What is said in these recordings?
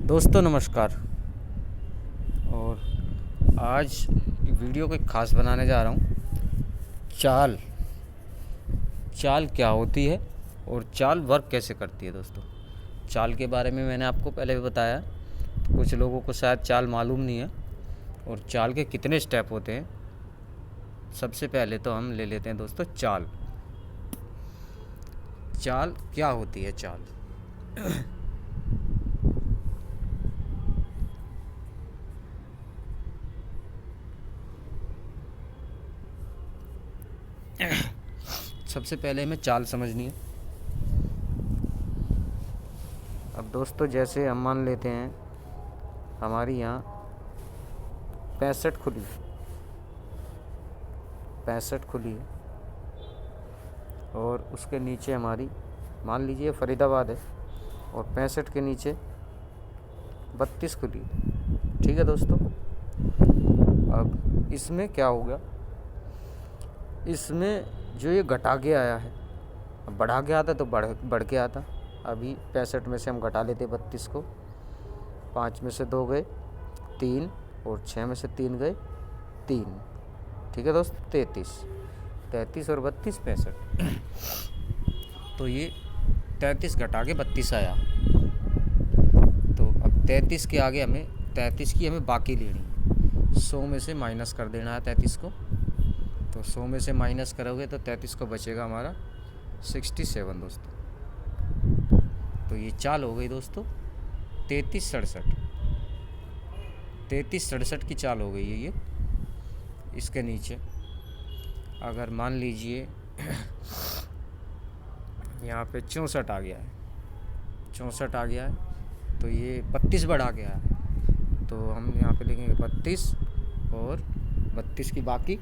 दोस्तों नमस्कार। और आज वीडियो को एक ख़ास बनाने जा रहा हूँ। चाल चाल क्या होती है और चाल वर्क कैसे करती है। दोस्तों, चाल के बारे में मैंने आपको पहले भी बताया, कुछ लोगों को शायद चाल मालूम नहीं है। और चाल के कितने स्टेप होते हैं, सबसे पहले तो हम ले लेते हैं दोस्तों चाल। चाल क्या होती है। चाल सबसे पहले हमें चाल समझनी है। अब दोस्तों, जैसे हम मान लेते हैं हमारी यहाँ 65 खुली है, 65 खुली है और उसके नीचे हमारी मान लीजिए फरीदाबाद है और 65 के नीचे 32 खुली है। ठीक है दोस्तों, अब इसमें क्या होगा, इसमें जो ये घटा के आया है, अब बढ़ा के आता तो बढ़ के आता। अभी 65 में से हम घटा लेते 32 को, 5 में से 2 गए 3 और 6 में से 3 गए 3। ठीक है दोस्तों, 33 और 32 65। तो ये 33 घटा के 32 आया। तो अब 33 के आगे हमें 33 की हमें बाकी लेनी, 100 में से माइनस कर देना है 33 को। तो 100 में से माइनस करोगे तो 33 को बचेगा हमारा 67 दोस्तों। तो ये चाल हो गई दोस्तों 33 67 की चाल हो गई है ये। इसके नीचे अगर मान लीजिए यहाँ पे 64 आ गया है, 64 आ गया है तो ये 32 बढ़ा गया है। तो हम यहाँ पे लिखेंगे 32 और 32 की बाकी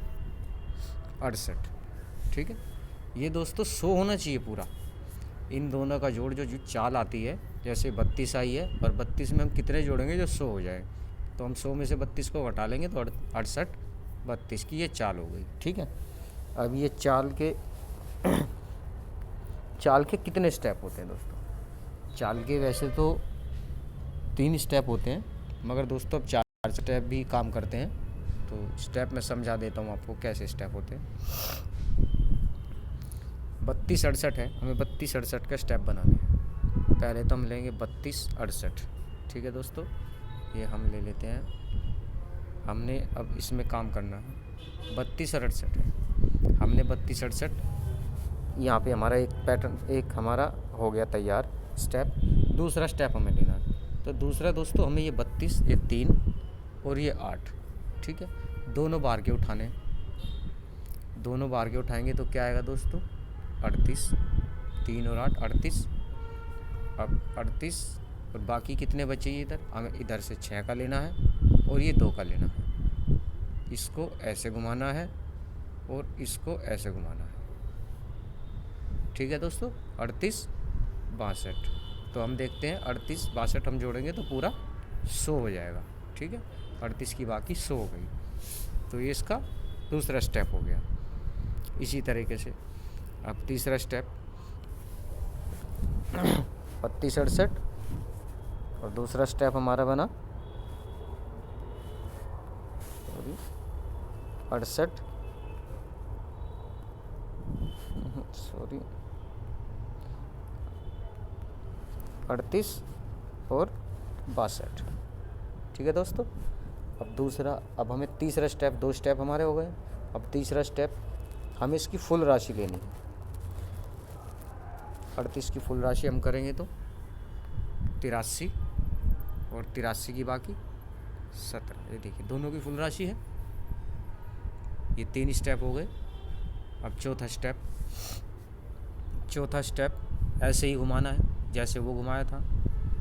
68। ठीक है, ये दोस्तों 100 होना चाहिए पूरा। इन दोनों का जोड़ जो चाल आती है, जैसे 32 आई है और 32 में हम कितने जोड़ेंगे जो 100 हो जाए। तो हम 100 में से 32 को घटा लेंगे तो 68 32 की ये चाल हो गई। ठीक है, अब ये चाल के कितने स्टेप होते हैं दोस्तों। चाल के वैसे तो 3 स्टेप होते हैं, मगर दोस्तों अब 4 स्टेप भी काम करते हैं। तो स्टेप मैं समझा देता हूँ आपको कैसे स्टेप होते हैं। 32 68 है, हमें 32 68 का स्टेप बनाने हैं। पहले तो हम लेंगे 32 68। ठीक है दोस्तों, ये हम ले लेते हैं। हमने अब इसमें काम करना है। 32 और 68 है, हमने 32 68 यहाँ पे हमारा एक पैटर्न एक हमारा हो गया तैयार स्टेप। दूसरा स्टेप हमें लेना है। तो दूसरा दोस्तों हमें ये 32 ये 3 और ये 8। ठीक है, दोनों बार के उठाने, दोनों बार के उठाएंगे तो क्या आएगा दोस्तों 38। 3 और 8 38। अब 38 और बाकी कितने बचे ये इधर, हमें इधर से 6 का लेना है और ये 2 का लेना है। इसको ऐसे घुमाना है और इसको ऐसे घुमाना है। ठीक है दोस्तों, 38 62। तो हम देखते हैं 38 62 हम जोड़ेंगे तो पूरा 100 हो जाएगा। ठीक है, 38 की बाकी 100 हो गई। तो ये इसका दूसरा स्टेप हो गया। इसी तरीके से अब तीसरा स्टेप 32 68 और दूसरा स्टेप हमारा बना 68 38 और 62। ठीक है दोस्तों, अब हमें तीसरा स्टेप, 2 स्टेप हमारे हो गए। अब तीसरा स्टेप हमें इसकी फुल राशि लेनी है। 38 की फुल राशि हम करेंगे तो 83 और 83 की बाकी 17। ये देखिए दोनों की फुल राशि है। ये 3 स्टेप हो गए। अब चौथा स्टेप ऐसे ही घुमाना है जैसे वो घुमाया था।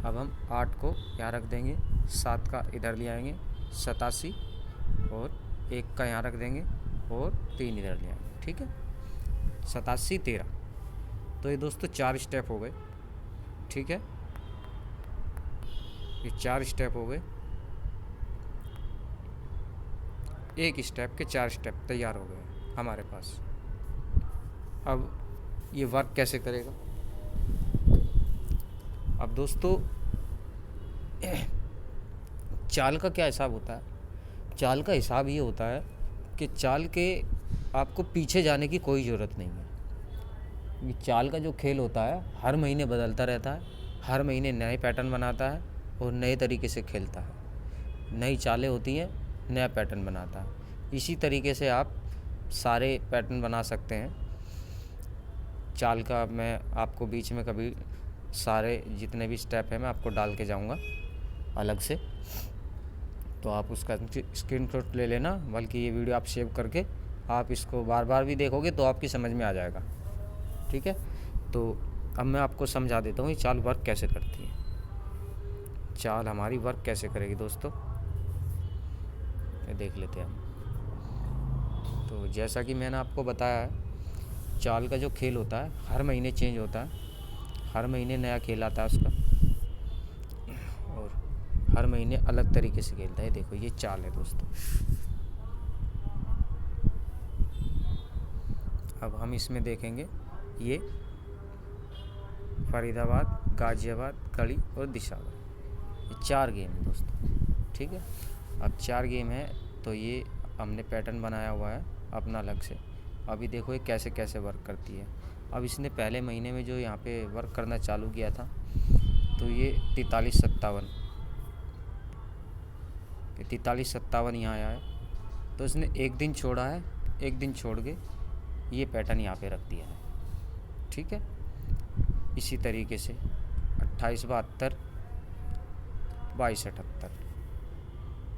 अब हम 8 को यहाँ रख देंगे, 7 का इधर ले आएंगे 87 और 1 का यहाँ रख देंगे और 3 इधर ले आएंगे। ठीक है, 87 13। तो ये दोस्तों 4 स्टेप हो गए। ठीक है, ये 4 स्टेप हो गए। एक स्टेप के 4 स्टेप तैयार हो गए हमारे पास। अब ये वर्क कैसे करेगा। अब दोस्तों चाल का क्या हिसाब होता है? चाल का हिसाब ये होता है कि चाल के आपको पीछे जाने की कोई ज़रूरत नहीं है। ये चाल का जो खेल होता है हर महीने बदलता रहता है, हर महीने नए पैटर्न बनाता है और नए तरीके से खेलता है। नई चालें होती हैं, नया पैटर्न बनाता है। इसी तरीके से आप सारे पैटर्न बना सकते हैं। चाल का मैं आपको बीच में कभी सारे जितने भी स्टेप हैं मैं आपको डाल के जाऊंगा अलग से, तो आप उसका स्क्रीनशॉट ले लेना। बल्कि ये वीडियो आप सेव करके आप इसको बार बार भी देखोगे तो आपकी समझ में आ जाएगा। ठीक है, तो अब मैं आपको समझा देता हूँ ये चाल वर्क कैसे करती है। चाल हमारी वर्क कैसे करेगी दोस्तों, ये देख लेते हैं हम। तो जैसा कि मैंने आपको बताया है, चाल का जो खेल होता है हर महीने चेंज होता है, हर महीने नया खेल आता है उसका, और हर महीने अलग तरीके से खेलता है। देखो ये चाल है दोस्तों। अब हम इसमें देखेंगे ये फरीदाबाद, गाज़ियाबाद, कड़ी और दिशावर, ये 4 गेम है दोस्तों। ठीक है, अब 4 गेम है तो ये हमने पैटर्न बनाया हुआ है अपना अलग से। अभी देखो ये कैसे कैसे वर्क करती है। अब इसने पहले महीने में जो यहाँ पे वर्क करना चालू किया था तो ये 43-57, 43-57 यहाँ आया है। तो इसने एक दिन छोड़ा है, एक दिन छोड़ के ये पैटर्न यहाँ पे रख दिया है। ठीक है, इसी तरीके से 28-72, 22-78,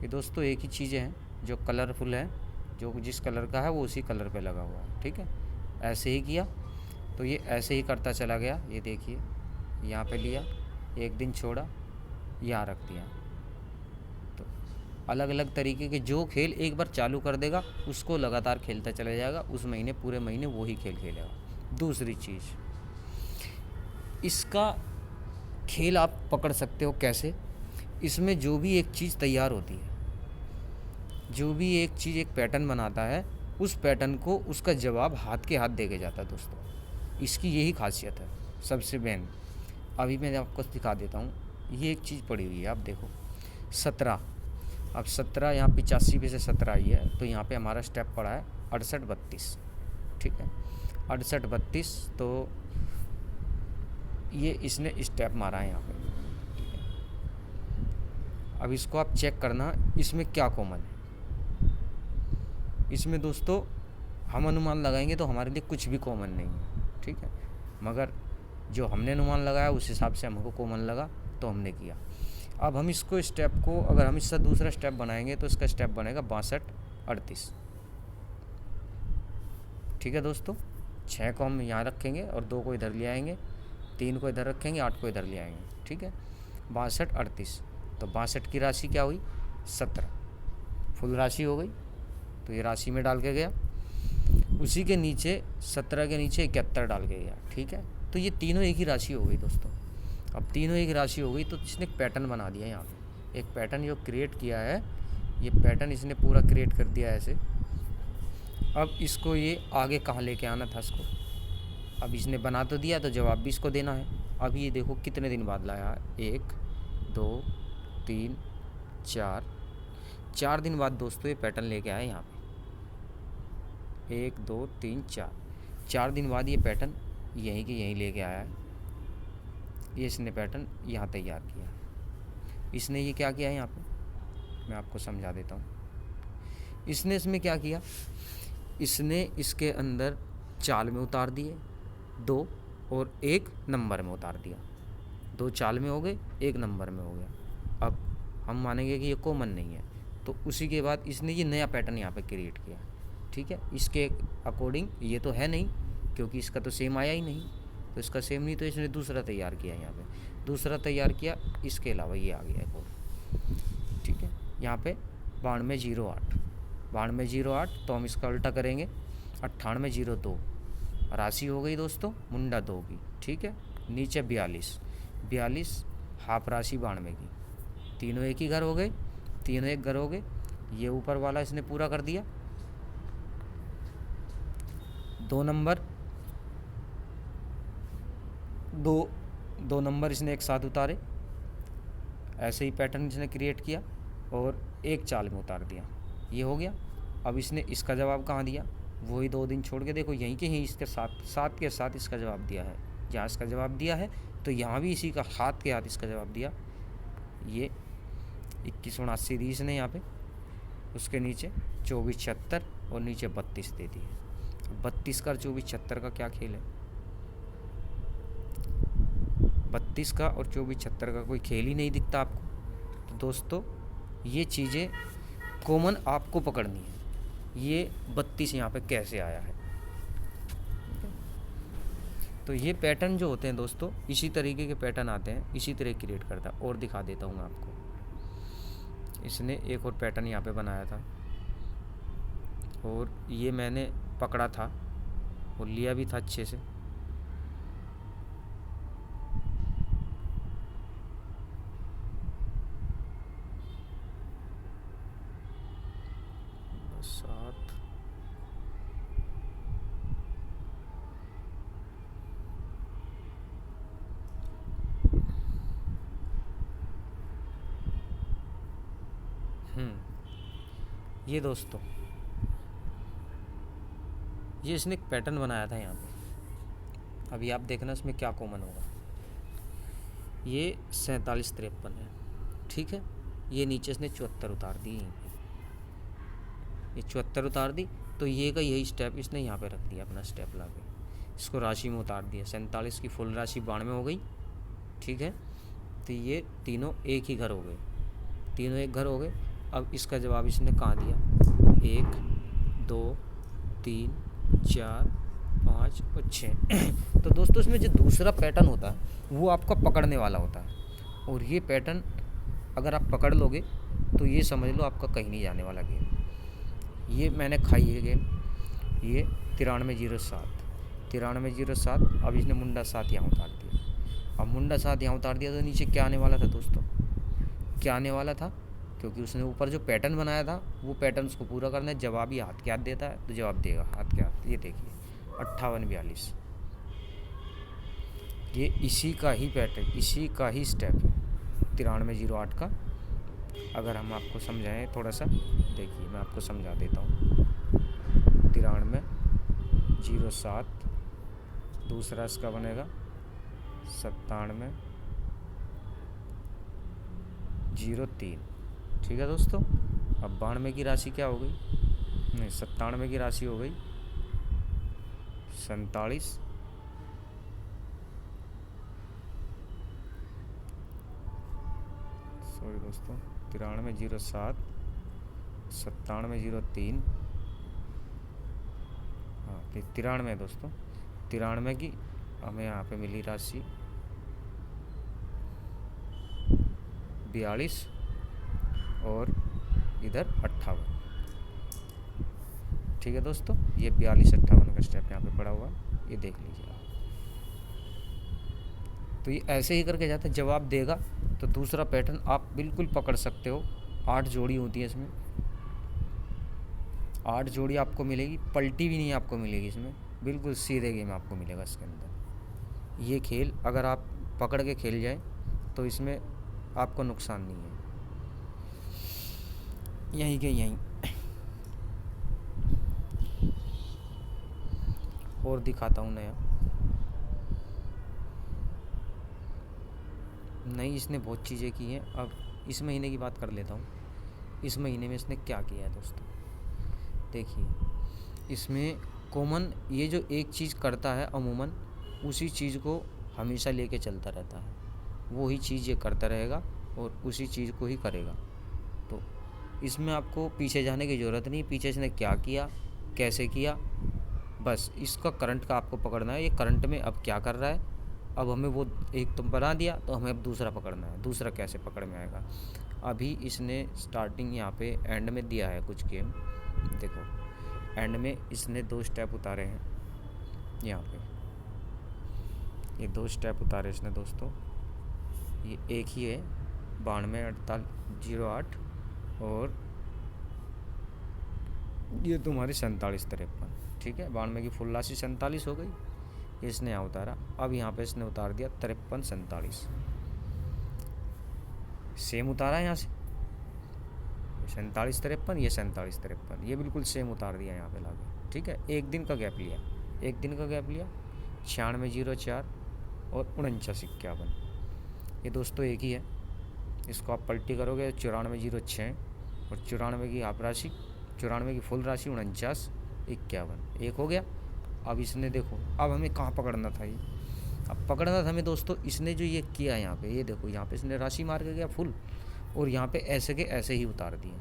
ये दोस्तों एक ही चीज़ें हैं जो कलरफुल है, जो जिस कलर का है वो उसी कलर पे लगा हुआ है। ठीक है, ऐसे ही किया तो ये ऐसे ही करता चला गया। ये देखिए यहाँ पे लिया, एक दिन छोड़ा, यहाँ रख दिया। तो अलग अलग तरीके के जो खेल एक बार चालू कर देगा उसको लगातार खेलता चला जाएगा, उस महीने पूरे महीने वही खेल खेलेगा। दूसरी चीज़, इसका खेल आप पकड़ सकते हो कैसे, इसमें जो भी एक चीज़ तैयार होती है, जो भी एक चीज़ एक पैटर्न बनाता है, उस पैटर्न को उसका जवाब हाथ के हाथ दे के जाता है दोस्तों। इसकी यही खासियत है सबसे मेन। अभी मैं आपको दिखा देता हूँ। ये एक चीज़ पड़ी हुई है, आप देखो 17। अब 17 यहाँ 85 पे से 17 आई है, तो यहाँ पे हमारा स्टेप पड़ा है 68-32। ठीक है, 68-32, तो ये इसने स्टेप मारा है यहाँ पे। ठीक है, अब इसको आप चेक करना इसमें क्या कॉमन है। इसमें दोस्तों हम अनुमान लगाएंगे तो हमारे लिए कुछ भी कॉमन नहीं है। ठीक है, मगर जो हमने अनुमान लगाया उस हिसाब से हमको कॉमन लगा तो हमने किया। अब हम इसको स्टेप को अगर हम इसका दूसरा स्टेप बनाएंगे तो इसका स्टेप बनेगा 62-38। ठीक है दोस्तों, 6 को हम यहाँ रखेंगे और 2 को इधर ले आएंगे, 3 को इधर रखेंगे, 8 को इधर ले आएंगे। ठीक है, 62-38, तो 62 की राशि क्या हुई 17, फुल राशि हो गई, तो ये राशि में डाल के गया। उसी के नीचे 17 के नीचे 71 डाल के गया। ठीक है, तो ये तीनों एक ही राशि हो गई दोस्तों। अब तीनों एक राशि हो गई तो इसने एक पैटर्न बना दिया। यहाँ पे एक पैटर्न जो क्रिएट किया है, ये पैटर्न इसने पूरा क्रिएट कर दिया ऐसे। अब इसको ये आगे कहाँ लेके आना था इसको, अब इसने बना तो दिया तो जवाब भी इसको देना है। अब ये देखो कितने दिन बाद लाया, 1 2 3 4 दिन बाद दोस्तों ये पैटर्न लेके आया यहाँ पे। 1 2 3 4 दिन बाद ये पैटर्न यहीं के यहीं लेके आया है। ये इसने पैटर्न यहाँ तैयार किया। इसने ये क्या किया है यहाँ पे, मैं आपको समझा देता हूँ। इसने इसमें क्या किया, इसने इसके अंदर चाल में उतार दिए 2 और 1 नंबर में उतार दिया। 2 चाल में हो गए, 1 नंबर में हो गया। अब हम मानेंगे कि ये कॉमन नहीं है, तो उसी के बाद इसने ये नया पैटर्न यहाँ पे क्रिएट किया। ठीक है, इसके अकॉर्डिंग ये तो है नहीं क्योंकि इसका तो सेम आया ही नहीं, तो इसका सेम नहीं तो इसने दूसरा तैयार किया। यहाँ पे दूसरा तैयार किया, इसके अलावा ये आ गया एक और। ठीक है, यहाँ पे 92-08, 92-08, तो हम इसका उल्टा करेंगे 98-02, राशि हो गई दोस्तों मुंडा 2 की। ठीक है, नीचे 42 हाफ राशि 92 की, तीनों एक ही घर हो गए, तीनों एक घर हो गए। ये ऊपर वाला इसने पूरा कर दिया। 2 नंबर, 2 नंबर इसने एक साथ उतारे ऐसे ही पैटर्न इसने क्रिएट किया और एक चाल में उतार दिया, ये हो गया। अब इसने इसका जवाब कहाँ दिया, वही 2 दिन छोड़ के देखो यहीं के ही इसके साथ के साथ इसका जवाब दिया है। जहाँ इसका जवाब दिया है तो यहाँ भी इसी का हाथ के हाथ इसका जवाब दिया। ये 2179 दी इसने यहाँ पे, उसके नीचे 2476 और नीचे 32 दे दी है। 32 का 2476 का क्या खेल है, 32 का और 2476 का कोई खेल ही नहीं दिखता आपको। तो दोस्तों ये चीज़ें कॉमन आपको पकड़नी है। ये 32 यहाँ पे कैसे आया है, तो ये पैटर्न जो होते हैं दोस्तों, इसी तरीके के पैटर्न आते हैं, इसी तरह क्रिएट करता है। और दिखा देता हूँ मैं आपको। इसने एक और पैटर्न यहाँ पे बनाया था और ये मैंने पकड़ा था और लिया भी था अच्छे से। ये दोस्तों ये इसने एक पैटर्न बनाया था यहाँ पे। अभी आप देखना इसमें क्या कॉमन होगा। ये 47-53 है, ठीक है। ये नीचे इसने 74 उतार दी, ये 74 उतार दी। तो ये का यही स्टेप इसने यहाँ पे रख दिया, अपना स्टेप ला के इसको राशि में उतार दिया। 47 की फुल राशि 92 हो गई, ठीक है। तो ये तीनों एक ही घर हो गए, तीनों एक घर हो गए। अब इसका जवाब इसने कहाँ दिया, 1 2 3 4 5 और 6। तो दोस्तों इसमें जो दूसरा पैटर्न होता है वो आपका पकड़ने वाला होता है। और ये पैटर्न अगर आप पकड़ लोगे तो ये समझ लो आपका कहीं नहीं जाने वाला गेम। ये मैंने खाई है गेम, ये 9307। अब इसने मुंडा 7 यहाँ उतार दिया। अब मुंडा 7 यहाँ उतार दिया तो नीचे क्या आने वाला था दोस्तों, क्या आने वाला था, क्योंकि उसने ऊपर जो पैटर्न बनाया था वो पैटर्न उसको पूरा करना है। जवाब ही हाथ के हाथ देता है तो जवाब देगा हाथ के हाथ। ये देखिए 5842, ये इसी का ही पैटर्न, इसी का ही स्टेप है 9308 का। अगर हम आपको समझाएं थोड़ा सा, देखिए मैं आपको समझा देता हूँ। 9307, दूसरा इसका बनेगा 9703, ठीक है दोस्तों। अब 92 की राशि क्या हो गई, नहीं 97 की राशि हो गई 47, सॉरी दोस्तों 9307 9703, हाँ 93 दोस्तों। 93 की हमें यहाँ पे मिली राशि 42 और इधर 58, ठीक है दोस्तों। ये 42-58 का स्टेप यहाँ पे पड़ा हुआ है, ये देख लीजिए आप। तो ये ऐसे ही करके जाता है, जवाब देगा तो दूसरा पैटर्न आप बिल्कुल पकड़ सकते हो। 8 जोड़ी होती है इसमें, 8 जोड़ी आपको मिलेगी, पलटी भी नहीं आपको मिलेगी इसमें, बिल्कुल सीधे गेम आपको मिलेगा इसके अंदर। ये खेल अगर आप पकड़ के खेल जाए तो इसमें आपको नुकसान नहीं है। यहीं के यहीं और दिखाता हूँ नया। नहीं इसने बहुत चीज़ें की हैं। अब इस महीने की बात कर लेता हूँ। इस महीने में इसने क्या किया है दोस्तों, देखिए इसमें कॉमन ये जो एक चीज़ करता है अमूमन उसी चीज़ को हमेशा लेके चलता रहता है, वही चीज़ ये करता रहेगा और उसी चीज़ को ही करेगा। तो इसमें आपको पीछे जाने की ज़रूरत नहीं, पीछे इसने क्या किया कैसे किया, बस इसका करंट का आपको पकड़ना है। ये करंट में अब क्या कर रहा है, अब हमें वो एक तो बना दिया तो हमें अब दूसरा पकड़ना है। दूसरा कैसे पकड़ में आएगा, अभी इसने स्टार्टिंग यहाँ पे एंड में दिया है कुछ गेम, देखो एंड में इसने 2 स्टेप उतारे हैं यहाँ पे, ये 2 स्टेप उतारे इसने दोस्तों। ये एक ही है 92-08 और ये तुम्हारी 47-53, ठीक है। 92 की फुल राशि 47 हो गई, इसने यहाँ उतारा। अब यहाँ पे इसने उतार दिया 53-47, सेम उतारा यहाँ से 47-53, ये 47-53, ये बिल्कुल सेम उतार दिया यहाँ पे लाके। ठीक है, एक दिन का गैप लिया, एक दिन का गैप लिया। 96-04 और 49-51, ये दोस्तों एक ही है। इसको आप पलटी करोगे 94-06 और 94 की हाफ राशि, 94 की फुल राशि 49-51, एक हो गया। अब इसने देखो, अब हमें कहाँ पकड़ना था ये, अब पकड़ना था हमें दोस्तों, इसने जो ये किया यहाँ पे, ये देखो यहाँ पे इसने राशि मार के गया फुल और यहाँ पे ऐसे के ऐसे ही उतार दिए।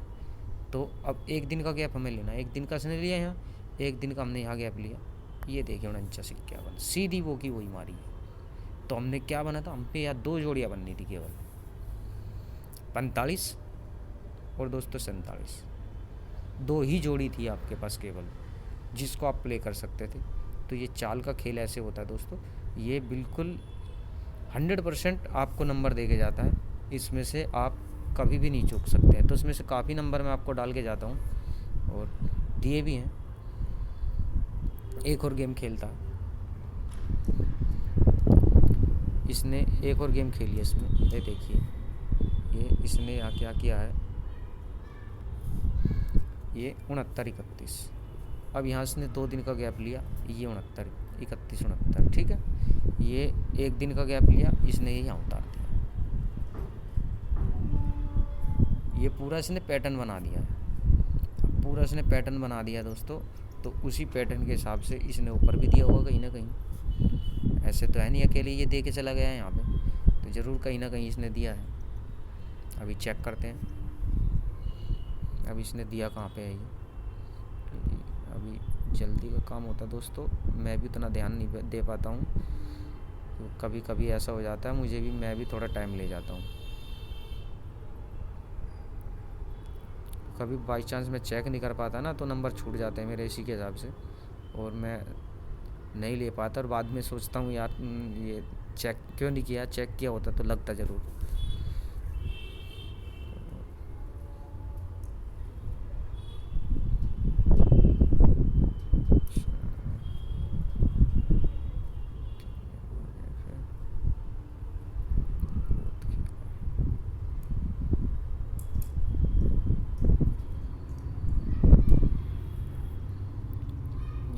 तो अब एक दिन का गैप हमें लेना है, एक दिन का इसने लिया यहाँ, एक दिन का हमने यहाँ गैप लिया। ये देखिए 49-51, सीधी वो की वही मारी है। तो हमने क्या बना था, हम पे यहाँ 2 जोड़ियाँ बननी थी केवल, 45 और दोस्तों 47, 2 ही जोड़ी थी आपके पास केवल, जिसको आप प्ले कर सकते थे। तो ये चाल का खेल ऐसे होता है दोस्तों, ये बिल्कुल 100% आपको नंबर दे के जाता है, इसमें से आप कभी भी नहीं चूक सकते हैं। तो इसमें से काफ़ी नंबर मैं आपको डाल के जाता हूँ और दिए भी हैं। एक और गेम खेलता, इसने एक और गेम खेली है इसमें, ये देखिए, ये इसने यहाँ क्या किया है, ये 69-31। अब यहाँ इसने 2 दिन का गैप लिया, ये 69-31-69, ठीक है। ये एक दिन का गैप लिया, इसने ये यहाँ उतार दिया। ये पूरा इसने पैटर्न बना दिया है, पूरा इसने पैटर्न बना दिया दोस्तों। तो उसी पैटर्न के हिसाब से इसने ऊपर भी दिया होगा कहीं ना कहीं, ऐसे तो है नहीं अकेले ये दे के चला गया है यहाँ पे, तो ज़रूर कहीं ना कहीं इसने दिया है। अभी चेक करते हैं, अब इसने दिया कहाँ पे है ये, अभी जल्दी का काम होता है दोस्तों, मैं भी उतना ध्यान नहीं दे पाता हूँ, तो कभी कभी ऐसा हो जाता है मुझे भी, मैं भी थोड़ा टाइम ले जाता हूँ। कभी बाई चांस मैं चेक नहीं कर पाता ना, तो नंबर छूट जाते हैं मेरे इसी के हिसाब से, और मैं नहीं ले पाता, और बाद में सोचता हूँ यार ये चेक क्यों नहीं किया, चेक किया होता तो लगता ज़रूर।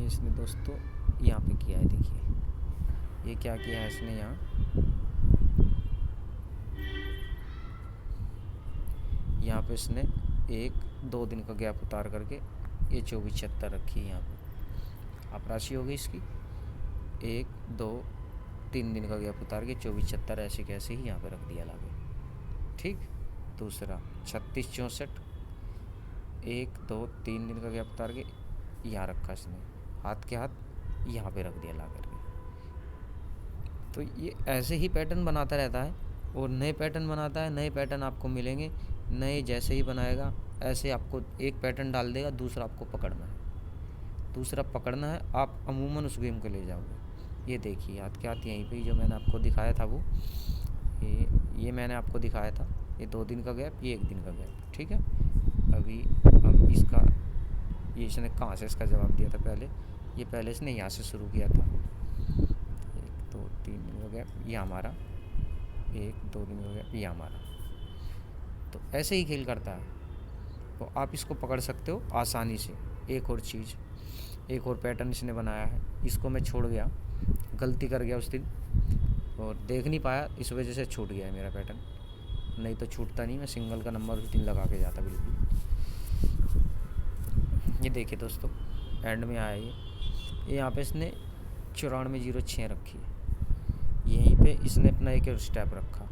इसने दोस्तों यहाँ पे किया है, देखिए ये क्या किया है इसने, यहाँ पे इसने 1-2 दिन का गैप उतार करके ये 24-76 रखी है यहाँ पे, आप राशि हो गई इसकी 1-2-3 दिन का गैप उतार के 24-76 ऐसे कैसे ही यहाँ पे रख दिया लागे। ठीक, दूसरा 36-64, 1-2-3 दिन का गैप उतार के यहाँ रखा इसने, हाथ के हाथ यहाँ पे रख दिया ला करके। तो ये ऐसे ही पैटर्न बनाता रहता है और नए पैटर्न बनाता है, नए पैटर्न आपको मिलेंगे, नए जैसे ही बनाएगा ऐसे आपको एक पैटर्न डाल देगा, दूसरा आपको पकड़ना है, दूसरा पकड़ना है, आप अमूमन उस गेम को ले जाओगे। ये देखिए हाथ के हाथ यहीं पे जो मैंने आपको दिखाया था वो, ये मैंने आपको दिखाया था, ये 2 दिन का गैप, ये 1 दिन का गैप, ठीक है। अभी अब इसका ये इसने कहाँ से इसका जवाब दिया था पहले, ये पहले इसने यहाँ से शुरू किया था, 1-2-3 दिन का गैप, ये हमारा 1-2 दिन का गैप, ये हमारा। तो ऐसे ही खेल करता है, तो आप इसको पकड़ सकते हो आसानी से। एक और चीज़, एक और पैटर्न इसने बनाया है, इसको मैं छोड़ गया, गलती कर गया उस दिन और देख नहीं पाया, इस वजह से छूट गया है मेरा पैटर्न, नहीं तो छूटता नहीं, मैं सिंगल का नंबर उस दिन लगा के जाता बिल्कुल। ये देखिए दोस्तों एंड में आया ये यहाँ पे इसने 94-06 रखी है, यहीं पे इसने अपना एक और स्टेप रखा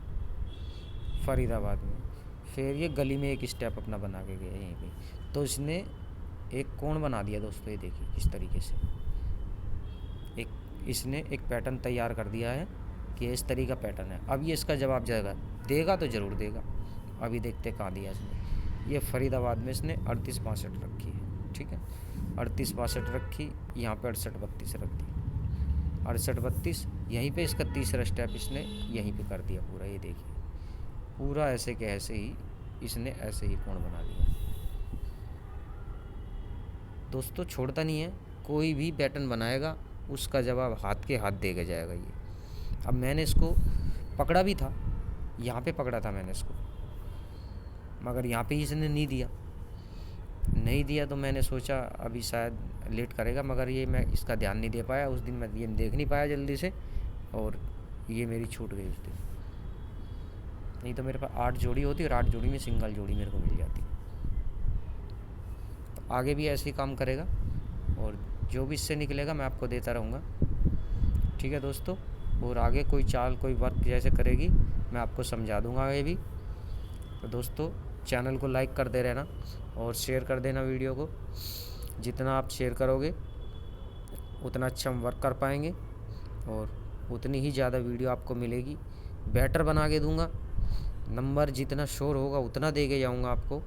फरीदाबाद में, फिर ये गली में एक स्टेप अपना बना के गया यहीं पे, तो इसने एक कोण बना दिया दोस्तों। ये देखिए किस तरीके से इसने एक पैटर्न तैयार कर दिया है कि इस तरीके का पैटर्न है। अब ये इसका जवाब देगा तो ज़रूर देगा, अभी देखते कहाँ दिया इसने। ये फरीदाबाद में इसने 38-62 रखी है, ठीक है, 38-62 रखी, यहाँ पे 68-32 रख दी, 68-32, यहीं पे इसका तीसरा स्टेप इसने यहीं पे कर दिया पूरा। ये देखिए पूरा ऐसे के ऐसे ही इसने ऐसे ही कोण बना दिया दोस्तों, छोड़ता नहीं है, कोई भी पैटर्न बनाएगा उसका जवाब हाथ के हाथ देगा जाएगा ये। अब मैंने इसको पकड़ा भी था, यहाँ पे पकड़ा था मैंने इसको, मगर यहाँ पे इसने नहीं दिया तो मैंने सोचा अभी शायद लेट करेगा, मगर ये मैं इसका ध्यान नहीं दे पाया उस दिन, मैं ये देख नहीं पाया जल्दी से, और ये मेरी छूट गई उस दिन। नहीं तो मेरे पास 8 जोड़ी होती और 8 जोड़ी में सिंगल जोड़ी मेरे को मिल जाती। तो आगे भी ऐसे ही काम करेगा और जो भी इससे निकलेगा मैं आपको देता रहूँगा, ठीक है दोस्तों। और आगे कोई चाल कोई वर्क जैसे करेगी मैं आपको समझा दूँगा आगे भी। तो दोस्तों चैनल को लाइक कर दे रहना और शेयर कर देना वीडियो को। जितना आप शेयर करोगे उतना अच्छा हम वर्क कर पाएंगे और उतनी ही ज़्यादा वीडियो आपको मिलेगी। बेटर बना के दूंगा, नंबर जितना शोर होगा उतना दे के जाऊँगा आपको।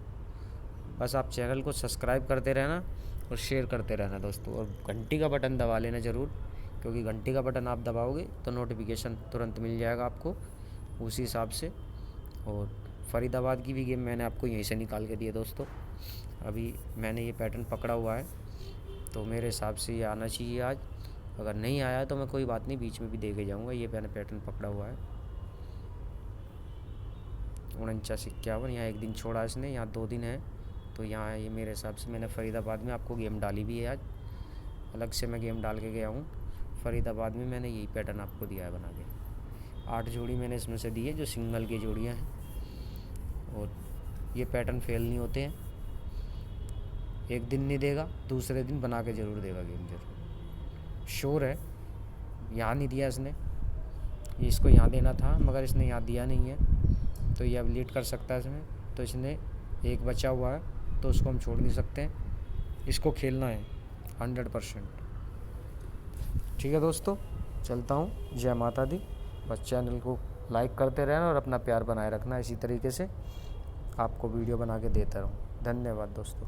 बस आप चैनल को सब्सक्राइब करते रहना और शेयर करते रहना दोस्तों, और घंटी का बटन दबा लेना ज़रूर, क्योंकि घंटी का बटन आप दबाओगे तो नोटिफिकेशन तुरंत मिल जाएगा आपको उसी हिसाब से। और फरीदाबाद की भी गेम मैंने आपको यहीं से निकाल के दी है दोस्तों। अभी मैंने ये पैटर्न पकड़ा हुआ है तो मेरे हिसाब से ये आना चाहिए आज। अगर नहीं आया तो मैं कोई बात नहीं, बीच में भी दे के जाऊँगा। ये मैंने पैटर्न पकड़ा हुआ है 49-51। यहाँ 1 दिन छोड़ा इसने, यहाँ 2 दिन है, तो यहाँ ये मेरे हिसाब से मैंने फरीदाबाद में आपको गेम डाली भी है आज। अलग से मैं गेम डाल के गया हूँ फरीदाबाद में, मैंने यही पैटर्न आपको दिया है बना के। 8 जोड़ी मैंने इसमें से दी है जो सिंगल की जोड़ियाँ हैं, और ये पैटर्न फेल नहीं होते हैं। 1 दिन नहीं देगा, दूसरे दिन बना के ज़रूर देगा गेम जरूर। शोर है, यहाँ नहीं दिया इसने, ये इसको यहाँ देना था मगर इसने यहाँ दिया नहीं है, तो ये अब लीड कर सकता है इसमें। तो इसने 1 बचा हुआ है तो उसको हम छोड़ नहीं सकते हैं, इसको खेलना है 100%। ठीक है दोस्तों, चलता हूँ, जय माता दी। बस चैनल को लाइक करते रहना और अपना प्यार बनाए रखना, इसी तरीके से आपको वीडियो बना के देता रहूँ। धन्यवाद दोस्तों।